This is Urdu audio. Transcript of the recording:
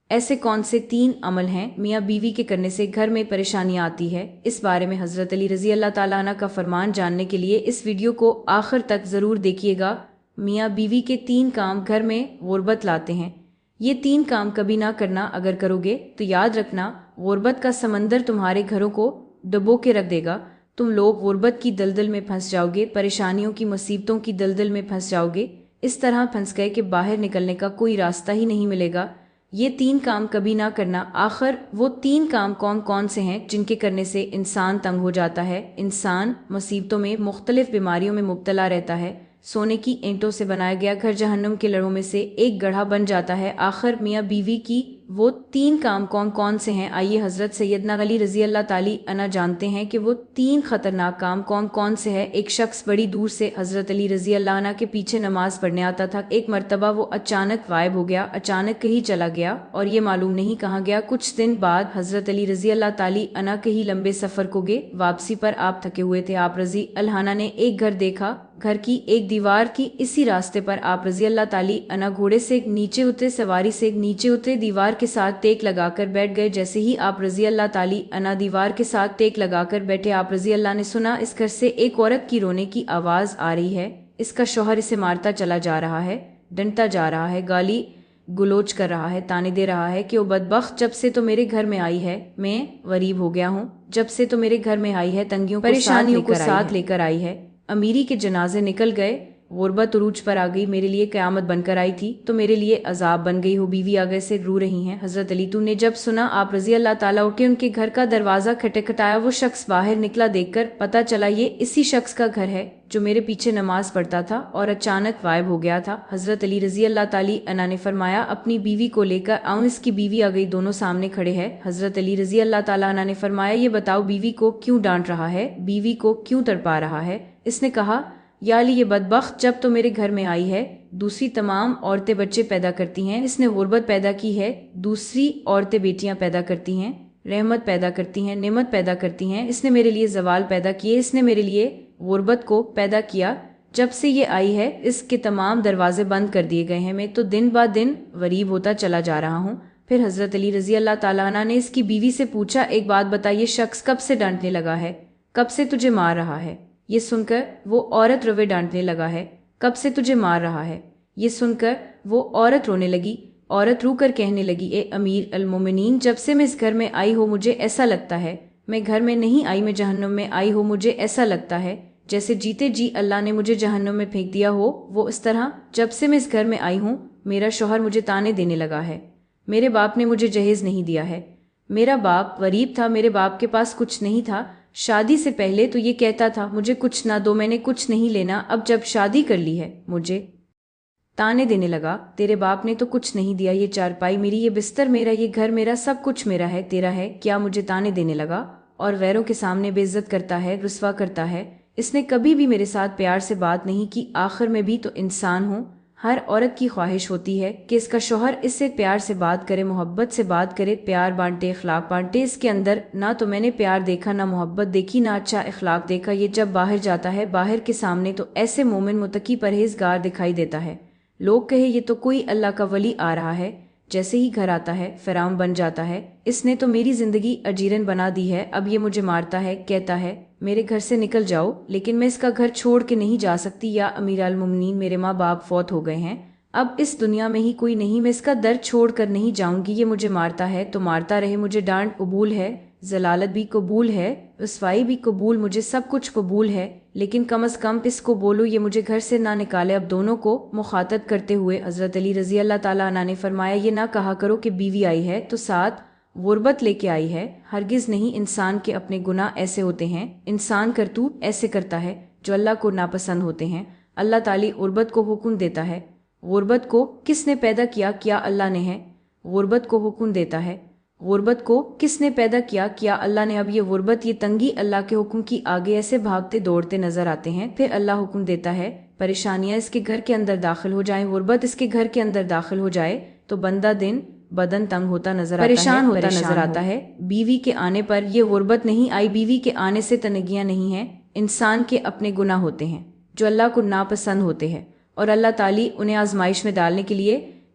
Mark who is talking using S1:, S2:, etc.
S1: ایسے کون سے 3 عمل ہیں میاں بیوی کے کرنے سے گھر میں پریشانیاں آتی ہے؟ اس بارے میں حضرت علی رضی اللہ تعالیٰ عنہ کا فرمان جاننے کے لیے اس ویڈیو کو آخر تک ضرور دیکھیے گا۔ میاں بیوی کے 3 کام گھر میں غربت لاتے ہیں۔ یہ 3 کام کبھی نہ کرنا، اگر کرو گے تو یاد رکھنا غربت کا سمندر تمہارے گھروں کو ڈبو کے رکھ دے گا۔ تم لوگ غربت کی دلدل میں پھنس جاؤ گے، پریشانیوں کی مصیبتوں کی دلدل میں پھنس جاؤ گے، اس طرح پھنس گئے کہ باہر نکلنے کا کوئی راستہ ہی نہیں ملے گا۔ یہ 3 کام کبھی نہ کرنا۔ آخر وہ 3 کام کون کون سے ہیں جن کے کرنے سے انسان تنگ ہو جاتا ہے، انسان مصیبتوں میں، مختلف بیماریوں میں مبتلا رہتا ہے، سونے کی اینٹوں سے بنایا گیا گھر جہنم کے لڑوں میں سے ایک گڑھا بن جاتا ہے۔ آخر میاں بیوی کی وہ 3 کام کون کون سے ہیں؟ آئیے حضرت سیدنا علی رضی اللہ تعالی عنہ جانتے ہیں کہ وہ 3 خطرناک کام کون کون سے ہیں۔ ایک شخص بڑی دور سے حضرت علی رضی اللہ عنہ کے پیچھے نماز پڑھنے آتا تھا۔ ایک مرتبہ وہ اچانک غائب ہو گیا، اچانک کہیں چلا گیا اور یہ معلوم نہیں کہاں گیا۔ کچھ دن بعد حضرت علی رضی اللہ تعالی عنہ کہیں لمبے سفر کو گئے، واپسی پر آپ تھکے ہوئے تھے۔ آپ رضی اللہ عنہ نے ایک گھر دیکھا، گھر کی ایک دیوار کی اسی راستے پر آپ رضی اللہ تعالی عنہ گھوڑے سے نیچے اترے، سواری سے نیچے اترے، دیوار کے ساتھ ٹیک لگا کر بیٹھ گئے۔ جیسے ہی آپ رضی اللہ تعالی عنہ دیوار کے ساتھ ٹیک لگا کر بیٹھے، آپ رضی اللہ نے سنا اس گھر سے ایک عورت کی رونے کی آواز آ رہی ہے، اس کا شوہر اسے مارتا چلا جا رہا ہے، ڈنٹا جا رہا ہے، گالی گلوچ کر رہا ہے، تانے دے رہا ہے کہ او بدبخت، جب سے تو میرے گھر میں آئی ہے میں غریب ہو گیا ہوں، جب سے تو میرے گھر میں آئی ہے تنگیوں پریشانیوں کو ساتھ لے کر آئی ہے، امیری کے جنازے نکل گئے، غربت عروج پر آ گئی، میرے لیے قیامت بن کر آئی تھی تو میرے لیے عذاب بن گئی ہو، بیوی آگے سے رو رہی ہیں۔ حضرت علی تو نے جب سنا آپ رضی اللہ تعالیٰ کے ان کے گھر کا دروازہ کھٹکھٹایا، وہ شخص باہر نکلا، دیکھ کر پتا چلا یہ اسی شخص کا گھر ہے جو میرے پیچھے نماز پڑھتا تھا اور اچانک غائب ہو گیا تھا۔ حضرت علی رضی اللہ تعالی عنہ نے فرمایا اپنی بیوی کو لے کر آؤں، اس کی بیوی آ گئی، دونوں سامنے کھڑے ہیں۔ حضرت علی رضی اللہ تعالیٰ عنہ نے فرمایا یہ بتاؤ بیوی کو کیوں ڈانٹ رہا ہے، بیوی کو کیوں تڑپا رہا ہے؟ اس نے کہا یا علی یہ بدبخت جب تو میرے گھر میں آئی ہے دوسری تمام عورتیں بچے پیدا کرتی ہیں، اس نے غربت پیدا کی ہے، دوسری عورتیں بیٹیاں پیدا کرتی ہیں، رحمت پیدا کرتی ہیں، نعمت پیدا کرتی ہیں، اس نے میرے لیے زوال پیدا کیے، اس نے میرے لیے غربت کو پیدا کیا، جب سے یہ آئی ہے اس کے تمام دروازے بند کر دیے گئے ہیں، میں تو دن با دن غریب ہوتا چلا جا رہا ہوں۔ پھر حضرت علی رضی اللہ تعالیٰ عنہ نے اس کی بیوی سے پوچھا ایک بات بتا، یہ شخص کب سے ڈانٹنے لگا ہے، کب سے تجھے مار رہا ہے؟ یہ سن کر وہ عورت روے ڈانٹنے لگا ہے، کب سے تجھے مار رہا ہے؟ یہ سن کر وہ عورت رونے لگی، عورت رو کر کہنے لگی اے امیر المومنین، جب سے میں اس گھر میں آئی ہوں مجھے ایسا لگتا ہے میں گھر میں نہیں آئی، میں جہنم میں آئی ہوں، مجھے ایسا لگتا ہے جیسے جیتے جی اللہ نے مجھے جہنم میں پھینک دیا ہو، وہ اس طرح جب سے میں اس گھر میں آئی ہوں میرا شوہر مجھے تانے دینے لگا ہے، میرے باپ نے مجھے جہیز نہیں دیا ہے، میرا باپ غریب تھا، میرے باپ کے پاس کچھ نہیں تھا، شادی سے پہلے تو یہ کہتا تھا مجھے کچھ نہ دو، میں نے کچھ نہیں لینا، اب جب شادی کر لی ہے مجھے تانے دینے لگا، تیرے باپ نے تو کچھ نہیں دیا، یہ چارپائی میری، یہ بستر میرا، یہ گھر میرا، سب کچھ میرا ہے، تیرا ہے کیا؟ مجھے تانے دینے لگا اور غیروں کے سامنے بے عزت کرتا ہے، رسوا کرتا ہے، اس نے کبھی بھی میرے ساتھ پیار سے بات نہیں کی۔ آخر میں بھی تو انسان ہوں، ہر عورت کی خواہش ہوتی ہے کہ اس کا شوہر اس سے پیار سے بات کرے، محبت سے بات کرے، پیار بانٹے، اخلاق بانٹے، اس کے اندر نہ تو میں نے پیار دیکھا، نہ محبت دیکھی، نہ اچھا اخلاق دیکھا۔ یہ جب باہر جاتا ہے باہر کے سامنے تو ایسے مومن متقی پرہیزگار دکھائی دیتا ہے، لوگ کہے یہ تو کوئی اللہ کا ولی آ رہا ہے، جیسے ہی گھر آتا ہے فرعون بن جاتا ہے، اس نے تو میری زندگی اجیرن بنا دی ہے، اب یہ مجھے مارتا ہے، کہتا ہے میرے گھر سے نکل جاؤ، لیکن میں اس کا گھر چھوڑ کے نہیں جا سکتی، یا امیر المومنین میرے ماں باپ فوت ہو گئے ہیں، اب اس دنیا میں ہی کوئی نہیں، میں اس کا در چھوڑ کر نہیں جاؤں گی، یہ مجھے مارتا ہے تو مارتا رہے، مجھے ڈانٹ قبول ہے، ذلالت بھی قبول ہے، رسوائی بھی قبول، مجھے سب کچھ قبول ہے، لیکن کم از کم اس کو بولو یہ مجھے گھر سے نہ نکالے۔ اب دونوں کو مخاطب کرتے ہوئے حضرت علی رضی اللہ تعالیٰ عنہ نے فرمایا یہ نہ کہا کرو کہ بیوی آئی ہے تو ساتھ غربت لے کے آئی ہے، ہرگز نہیں، انسان کے اپنے گناہ ایسے ہوتے ہیں، انسان کرتوت ایسے کرتا ہے جو اللہ کو ناپسند ہوتے ہیں۔ اللہ تعالی غربت کو حکم دیتا ہے، غربت کو کس نے پیدا کیا؟ کیا اللہ نے ہے؟ غربت کو حکم دیتا ہے، غربت کو کس نے پیدا کیا؟ کیا اللہ نے؟ اب یہ غربت، یہ تنگی اللہ کے حکم کی آگے ایسے بھاگتے دوڑتے نظر آتے ہیں، پھر اللہ حکم دیتا ہے پریشانیاں اس کے گھر کے اندر داخل ہو جائیں، غربت اس کے گھر کے اندر داخل ہو جائے تو بندہ دن بدن تنگ ہوتا نظر آتا ہے، پریشان ہوتا نظر آتا ہے۔ بیوی کے آنے پر یہ غربت نہیں آئی، بیوی کے آنے سے تنگیاں نہیں ہیں، انسان کے اپنے گناہ ہوتے ہیں جو اللہ کو ناپسند ہوتے ہیں، اور اللہ تعالی انہیں آزمائش میں ڈالنے کے لیے